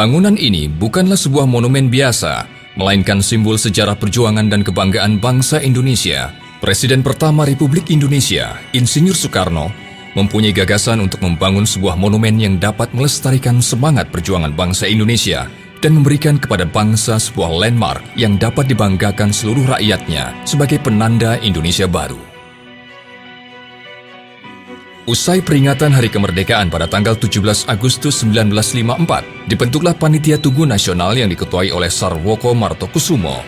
Bangunan ini bukanlah sebuah monumen biasa, melainkan simbol sejarah perjuangan dan kebanggaan bangsa Indonesia. Presiden pertama Republik Indonesia, Insinyur Soekarno, mempunyai gagasan untuk membangun sebuah monumen yang dapat melestarikan semangat perjuangan bangsa Indonesia dan memberikan kepada bangsa sebuah landmark yang dapat dibanggakan seluruh rakyatnya sebagai penanda Indonesia baru. Usai peringatan Hari Kemerdekaan pada tanggal 17 Agustus 1954, dibentuklah Panitia Tugu Nasional yang diketuai oleh Sarwoko Martokusumo.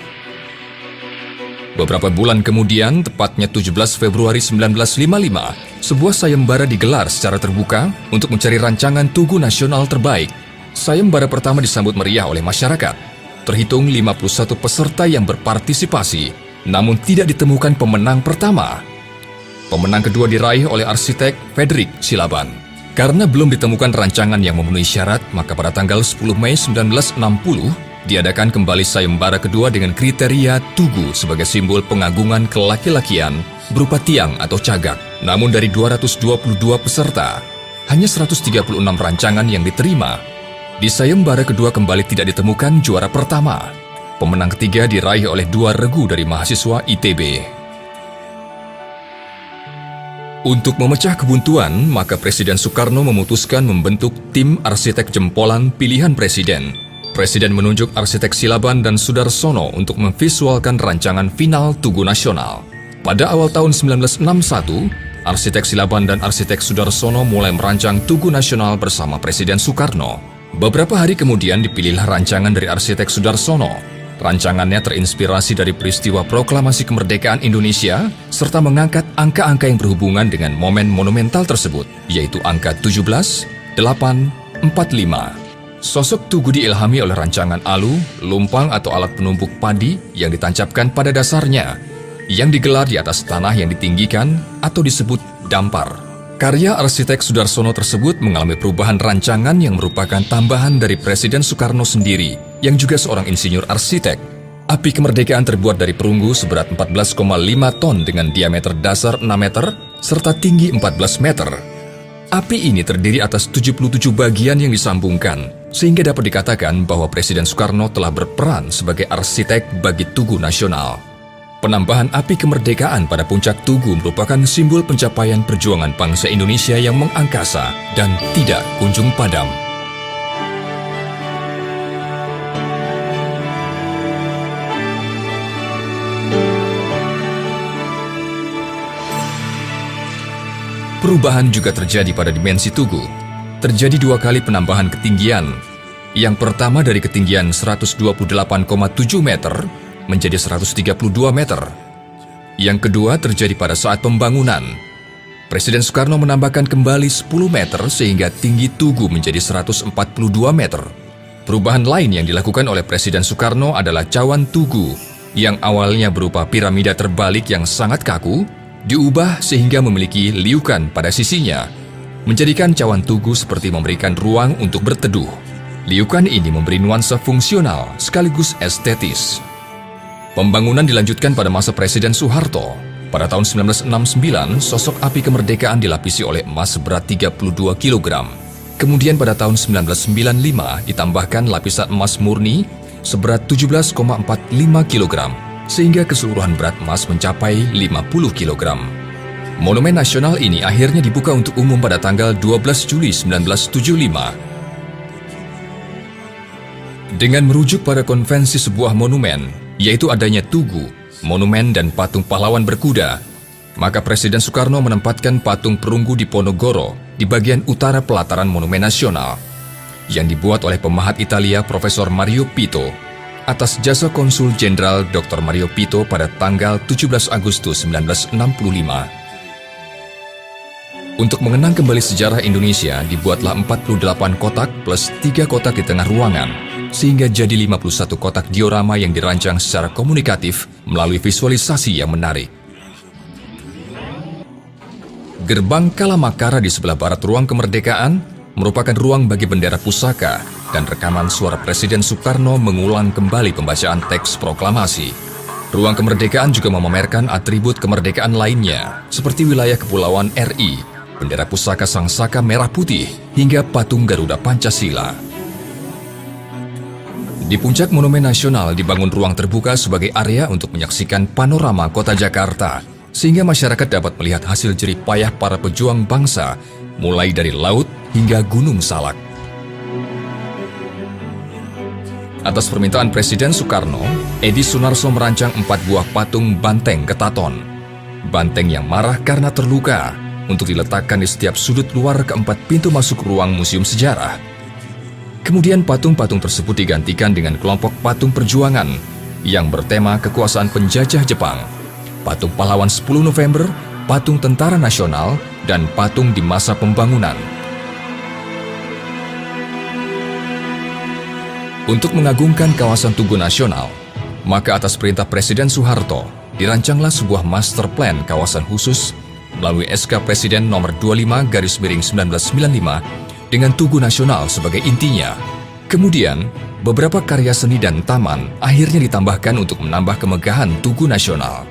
Beberapa bulan kemudian, tepatnya 17 Februari 1955, sebuah sayembara digelar secara terbuka untuk mencari rancangan Tugu Nasional terbaik. Sayembara pertama disambut meriah oleh masyarakat. Terhitung 51 peserta yang berpartisipasi, namun tidak ditemukan pemenang pertama. Pemenang kedua diraih oleh arsitek Frederick Silaban. Karena belum ditemukan rancangan yang memenuhi syarat, maka pada tanggal 10 Mei 1960, diadakan kembali sayembara kedua dengan kriteria tugu sebagai simbol pengagungan kelaki-lakian berupa tiang atau cagak. Namun dari 222 peserta, hanya 136 rancangan yang diterima. Di sayembara kedua kembali tidak ditemukan juara pertama. Pemenang ketiga diraih oleh 2 regu dari mahasiswa ITB. Untuk memecah kebuntuan, maka Presiden Soekarno memutuskan membentuk tim arsitek jempolan pilihan Presiden. Presiden menunjuk arsitek Silaban dan Sudarsono untuk memvisualkan rancangan final Tugu Nasional. Pada awal tahun 1961, arsitek Silaban dan arsitek Sudarsono mulai merancang Tugu Nasional bersama Presiden Soekarno. Beberapa hari kemudian dipilihlah rancangan dari arsitek Sudarsono. Rancangannya terinspirasi dari peristiwa proklamasi kemerdekaan Indonesia serta mengangkat angka-angka yang berhubungan dengan momen monumental tersebut, yaitu angka 17, 8, 45. Sosok tugu diilhami oleh rancangan alu, lumpang atau alat penumpuk padi yang ditancapkan pada dasarnya, yang digelar di atas tanah yang ditinggikan atau disebut dampar. Karya arsitek Sudarsono tersebut mengalami perubahan rancangan yang merupakan tambahan dari Presiden Soekarno sendiri, yang juga seorang insinyur arsitek. Api kemerdekaan terbuat dari perunggu seberat 14,5 ton dengan diameter dasar 6 meter, serta tinggi 14 meter. Api ini terdiri atas 77 bagian yang disambungkan, sehingga dapat dikatakan bahwa Presiden Soekarno telah berperan sebagai arsitek bagi Tugu Nasional. Penambahan api kemerdekaan pada puncak tugu merupakan simbol pencapaian perjuangan bangsa Indonesia yang mengangkasa dan tidak kunjung padam. Perubahan juga terjadi pada dimensi tugu. Terjadi 2 kali penambahan ketinggian. Yang pertama dari ketinggian 128,7 meter menjadi 132 meter. Yang kedua terjadi pada saat pembangunan. Presiden Soekarno menambahkan kembali 10 meter sehingga tinggi tugu menjadi 142 meter. Perubahan lain yang dilakukan oleh Presiden Soekarno adalah cawan tugu yang awalnya berupa piramida terbalik yang sangat kaku, diubah sehingga memiliki liukan pada sisinya, menjadikan cawan tugu seperti memberikan ruang untuk berteduh. Liukan ini memberi nuansa fungsional sekaligus estetis. Pembangunan dilanjutkan pada masa Presiden Soeharto. Pada tahun 1969, sosok api kemerdekaan dilapisi oleh emas seberat 32 kg. Kemudian pada tahun 1995 ditambahkan lapisan emas murni seberat 17,45 kg, sehingga keseluruhan berat emas mencapai 50 kg. Monumen nasional ini akhirnya dibuka untuk umum pada tanggal 12 Juli 1975. Dengan merujuk pada konvensi sebuah monumen, yaitu adanya tugu, monumen dan patung pahlawan berkuda, maka Presiden Soekarno menempatkan patung perunggu di Ponorogo di bagian utara pelataran Monumen Nasional, yang dibuat oleh pemahat Italia Profesor Mario Pito atas jasa Konsul Jenderal Dr. Mario Pito pada tanggal 17 Agustus 1965. Untuk mengenang kembali sejarah Indonesia, dibuatlah 48 kotak plus 3 kotak di tengah ruangan, sehingga jadi 51 kotak diorama yang dirancang secara komunikatif melalui visualisasi yang menarik. Gerbang Kalamakara di sebelah barat ruang kemerdekaan merupakan ruang bagi bendera pusaka dan rekaman suara Presiden Soekarno mengulang kembali pembacaan teks proklamasi. Ruang kemerdekaan juga memamerkan atribut kemerdekaan lainnya, seperti wilayah kepulauan RI, bendera pusaka Sang Saka merah putih, hingga patung Garuda Pancasila. Di puncak Monumen Nasional dibangun ruang terbuka sebagai area untuk menyaksikan panorama kota Jakarta, sehingga masyarakat dapat melihat hasil jerih payah para pejuang bangsa, mulai dari laut hingga Gunung Salak. Atas permintaan Presiden Soekarno, Edi Sunarso merancang 4 buah patung banteng Ketaton. Banteng yang marah karena terluka, untuk diletakkan di setiap sudut luar keempat pintu masuk ruang Museum Sejarah. Kemudian patung-patung tersebut digantikan dengan kelompok patung perjuangan yang bertema kekuasaan penjajah Jepang, patung pahlawan 10 November, patung tentara nasional, dan patung di masa pembangunan. Untuk mengagungkan kawasan Tugu Nasional, maka atas perintah Presiden Soeharto, dirancanglah sebuah master plan kawasan khusus melalui SK Presiden nomor 25/1995 dengan Tugu Nasional sebagai intinya. Kemudian, beberapa karya seni dan taman akhirnya ditambahkan untuk menambah kemegahan Tugu Nasional.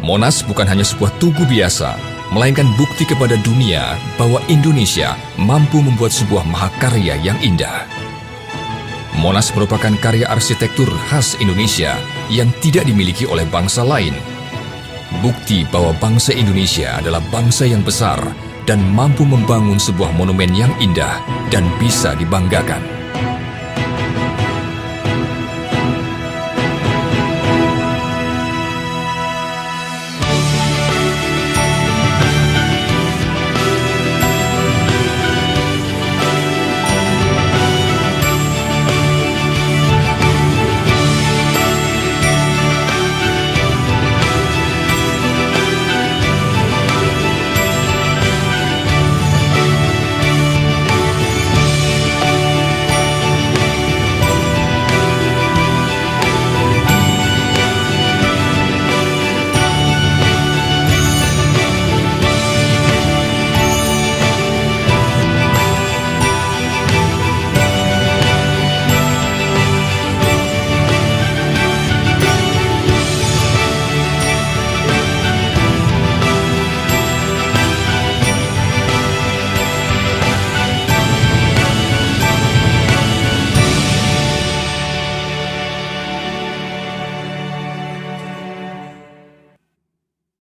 Monas bukan hanya sebuah tugu biasa, melainkan bukti kepada dunia bahwa Indonesia mampu membuat sebuah mahakarya yang indah. Monas merupakan karya arsitektur khas Indonesia yang tidak dimiliki oleh bangsa lain. Bukti bahwa bangsa Indonesia adalah bangsa yang besar dan mampu membangun sebuah monumen yang indah dan bisa dibanggakan.